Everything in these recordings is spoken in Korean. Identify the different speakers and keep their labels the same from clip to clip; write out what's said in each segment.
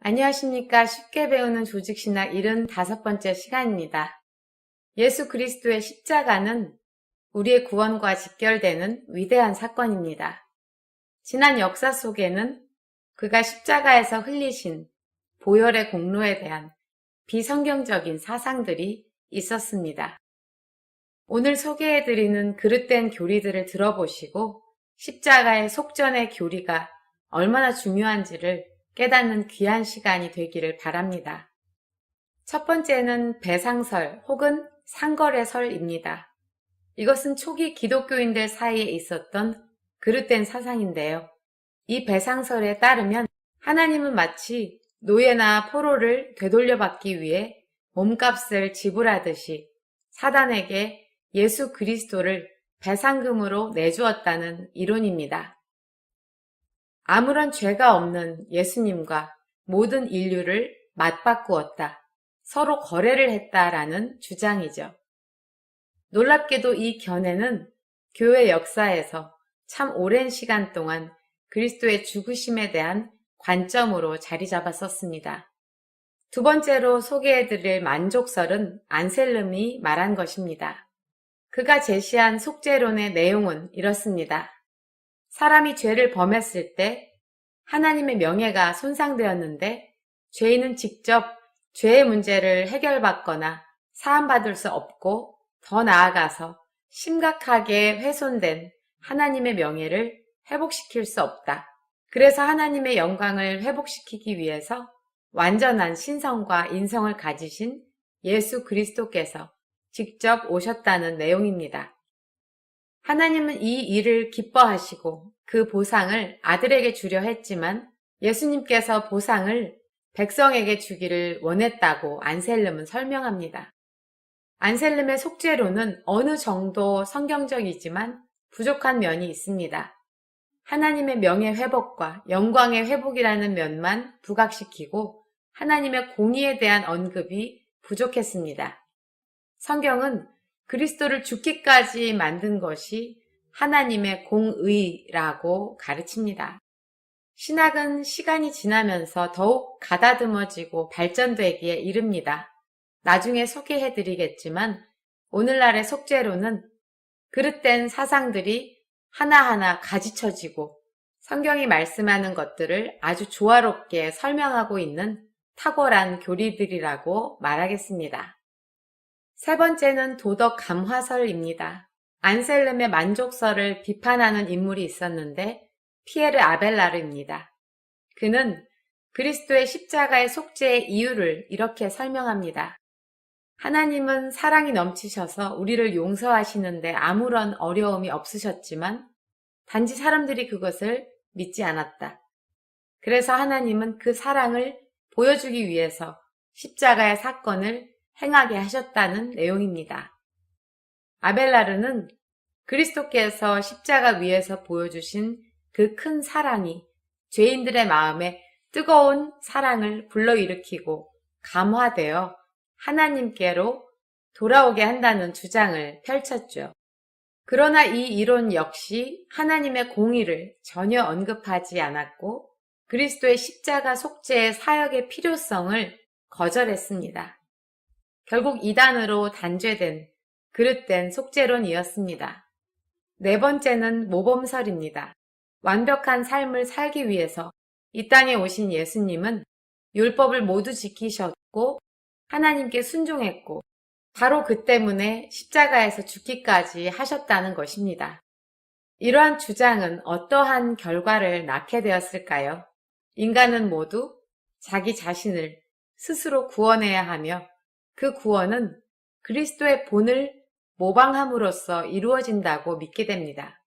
Speaker 1: 안녕하십니까. 쉽게 배우는 조직신학 75번째 시간입니다. 예수 그리스도의 십자가는 우리의 구원과 직결되는 위대한 사건입니다. 지난 역사 속에는 그가 십자가에서 흘리신 보혈의 공로에 대한 비성경적인 사상들이 있었습니다. 오늘 소개해드리는 그릇된 교리들을 들어보시고 십자가의 속전의 교리가 얼마나 중요한지를 깨닫는 귀한 시간이 되기를 바랍니다. 첫 번째는 배상설 혹은 상거래설입니다. 이것은 초기 기독교인들 사이에 있었던 그릇된 사상인데요. 이 배상설에 따르면 하나님은 마치 노예나 포로를 되돌려받기 위해 몸값을 지불하듯이 사단에게 예수 그리스도를 배상금으로 내주었다는 이론입니다. 아무런 죄가 없는 예수님과 모든 인류를 맞바꾸었다. 서로 거래를 했다라는 주장이죠. 놀랍게도 이 견해는 교회 역사에서 참 오랜 시간 동안 그리스도의 죽으심에 대한 관점으로 자리 잡았었습니다. 두 번째로 소개해드릴 만족설은 안셀름이 말한 것입니다. 그가 제시한 속죄론의 내용은 이렇습니다. 사람이 죄를 범했을 때 하나님의 명예가 손상되었는데 죄인은 직접 죄의 문제를 해결받거나 사함받을 수 없고 더 나아가서 심각하게 훼손된 하나님의 명예를 회복시킬 수 없다. 그래서 하나님의 영광을 회복시키기 위해서 완전한 신성과 인성을 가지신 예수 그리스도께서 직접 오셨다는 내용입니다. 하나님은 이 일을 기뻐하시고 그 보상을 아들에게 주려 했지만 예수님께서 보상을 백성에게 주기를 원했다고 안셀름은 설명합니다. 안셀름의 속죄론은 어느 정도 성경적이지만 부족한 면이 있습니다. 하나님의 명예 회복과 영광의 회복이라는 면만 부각시키고 하나님의 공의에 대한 언급이 부족했습니다. 성경은 그리스도를 죽기까지 만든 것이 하나님의 공의라고 가르칩니다. 신학은 시간이 지나면서 더욱 가다듬어지고 발전되기에 이릅니다. 나중에 소개해드리겠지만 오늘날의 속죄론은 그릇된 사상들이 하나하나 가지쳐지고 성경이 말씀하는 것들을 아주 조화롭게 설명하고 있는 탁월한 교리들이라고 말하겠습니다. 세 번째는 도덕 감화설입니다. 안셀름의 만족설을 비판하는 인물이 있었는데 피에르 아벨라르입니다. 그는 그리스도의 십자가의 속죄의 이유를 이렇게 설명합니다. 하나님은 사랑이 넘치셔서 우리를 용서하시는데 아무런 어려움이 없으셨지만 단지 사람들이 그것을 믿지 않았다. 그래서 하나님은 그 사랑을 보여주기 위해서 십자가의 사건을 행하게 하셨다는 내용입니다. 아벨라르는 그리스도께서 십자가 위에서 보여주신 그 큰 사랑이 죄인들의 마음에 뜨거운 사랑을 불러일으키고 감화되어 하나님께로 돌아오게 한다는 주장을 펼쳤죠. 그러나 이 이론 역시 하나님의 공의를 전혀 언급하지 않았고 그리스도의 십자가 속죄의 사역의 필요성을 거절했습니다. 결국 이단으로 단죄된 그릇된 속죄론이었습니다. 네 번째는 모범설입니다. 완벽한 삶을 살기 위해서 이 땅에 오신 예수님은 율법을 모두 지키셨고 하나님께 순종했고 바로 그 때문에 십자가에서 죽기까지 하셨다는 것입니다. 이러한 주장은 어떠한 결과를 낳게 되었을까요? 인간은 모두 자기 자신을 스스로 구원해야 하며 그 구원은 그리스도의 본을 모방함으로써 이루어진다고 믿게 됩니다.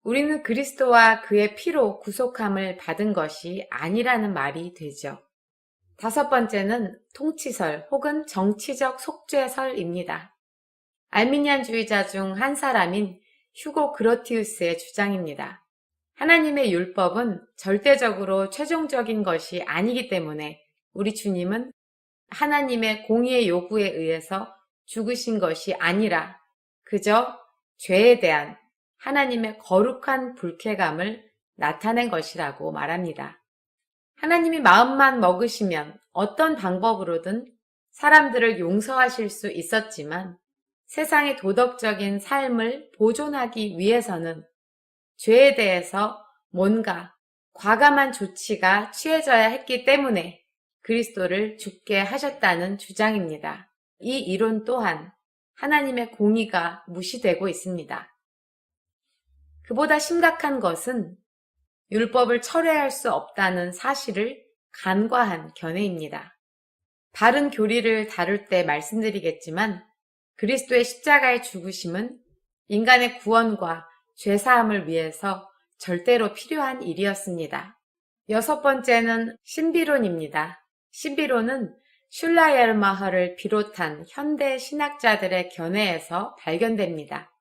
Speaker 1: 우리는 그리스도와 그의 피로 구속함을 받은 것이 아니라는 말이 되죠. 다섯 번째는 통치설 혹은 정치적 속죄설입니다. 알미니안주의자 중 한 사람인 휴고 그로티우스의 주장입니다. 하나님의 율법은 절대적으로 최종적인 것이 아니기 때문에 우리 주님은 하나님의 공의의 요구에 의해서 죽으신 것이 아니라 그저 죄에 대한 하나님의 거룩한 불쾌감을 나타낸 것이라고 말합니다. 하나님이 마음만 먹으시면 어떤 방법으로든 사람들을 용서하실 수 있었지만 세상의 도덕적인 삶을 보존하기 위해서는 죄에 대해서 뭔가 과감한 조치가 취해져야 했기 때문에 그리스도를 죽게 하셨다는 주장입니다. 이 이론 또한 하나님의 공의가 무시되고 있습니다. 그보다 심각한 것은 율법을 철회할 수 없다는 사실을 간과한 견해입니다. 바른 교리를 다룰 때 말씀드리겠지만 그리스도의 십자가의 죽으심은 인간의 구원과 죄사함을 위해서 절대로 필요한 일이었습니다. 여섯 번째는 신비론입니다. 신비론은 슐라예르마허를 비롯한 현대 신학자들의 견해에서 발견됩니다.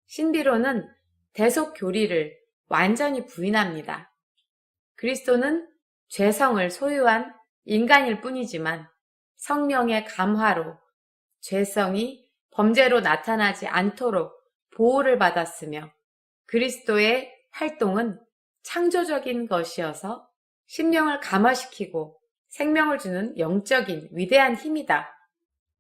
Speaker 1: 신비론은 대속 교리를 완전히 부인합니다. 그리스도는 죄성을 소유한 인간일 뿐이지만 성령의 감화로 죄성이 범죄로 나타나지 않도록 보호를 받았으며 그리스도의 활동은 창조적인 것이어서 심령을 감화시키고 생명을 주는 영적인 위대한 힘이다.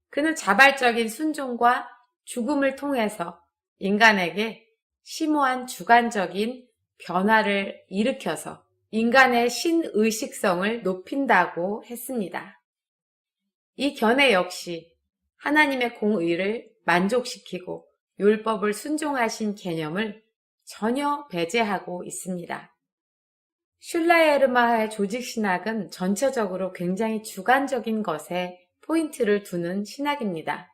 Speaker 1: 그는 자발적인 순종과 죽음을 통해서 인간에게 심오한 주관적인 변화를 일으켜서 인간의 신의식성을 높인다고 했습니다. 이 견해 역시 하나님의 공의를 만족시키고 율법을 순종하신 개념을 전혀 배제하고 있습니다. 슐라예르마하의 조직신학은 전체적으로 굉장히 주관적인 것에 포인트를 두는 신학입니다.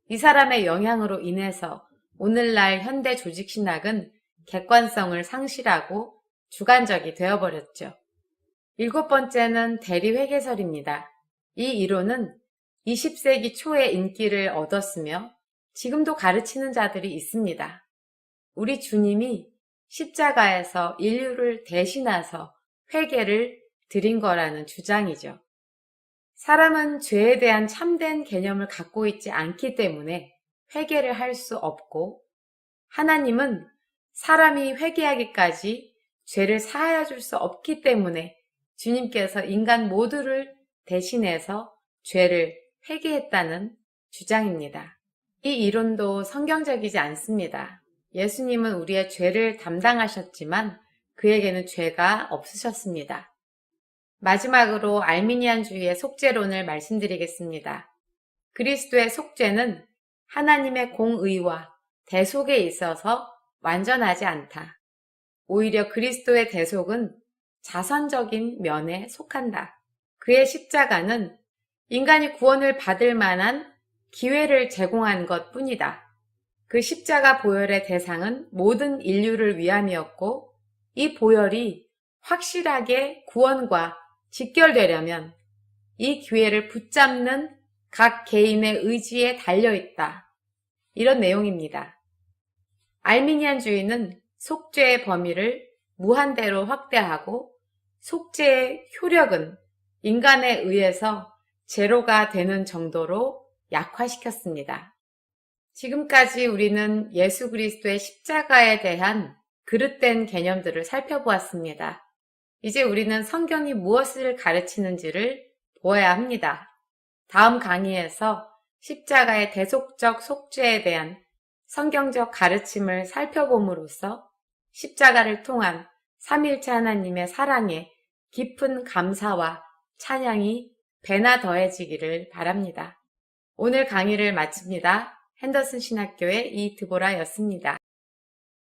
Speaker 1: 이 사람의 영향으로 인해서 오늘날 현대 조직신학은 객관성을 상실하고 주관적이 되어버렸죠. 일곱 번째는 대리회개설입니다. 이 이론은 20세기 초에 인기를 얻었으며 지금도 가르치는 자들이 있습니다. 우리 주님이 십자가에서 인류를 대신하서 회개를 드린 거라는 주장이죠. 사람은 죄에 대한 참된 개념을 갖고 있지 않기 때문에 회개를 할 수 없고 하나님은 사람이 회개하기까지 죄를 사하여 줄 수 없기 때문에 주님께서 인간 모두를 대신해서 죄를 회개했다는 주장입니다. 이 이론도 성경적이지 않습니다. 예수님은 우리의 죄를 담당하셨지만 그에게는 죄가 없으셨습니다. 마지막으로 알미니안주의의 속죄론을 말씀드리겠습니다. 그리스도의 속죄는 하나님의 공의와 대속에 있어서 완전하지 않다. 오히려 그리스도의 대속은 자선적인 면에 속한다. 그의 십자가는 인간이 구원을 받을 만한 기회를 제공한 것 뿐이다. 그 십자가 보혈의 대상은 모든 인류를 위함이었고 이 보혈이 확실하게 구원과 직결되려면 이 기회를 붙잡는 각 개인의 의지에 달려있다. 이런 내용입니다. 알미니안주의는 속죄의 범위를 무한대로 확대하고 속죄의 효력은 인간에 의해서 제로가 되는 정도로 약화시켰습니다. 지금까지 우리는 예수 그리스도의 십자가에 대한 그릇된 개념들을 살펴보았습니다. 이제 우리는 성경이 무엇을 가르치는지를 보아야 합니다. 다음 강의에서 십자가의 대속적 속죄에 대한 성경적 가르침을 살펴봄으로써 십자가를 통한 삼위일체 하나님의 사랑에 깊은 감사와 찬양이 배나 더해지기를 바랍니다. 오늘 강의를 마칩니다. 핸더슨 신학교의 이드보라였습니다.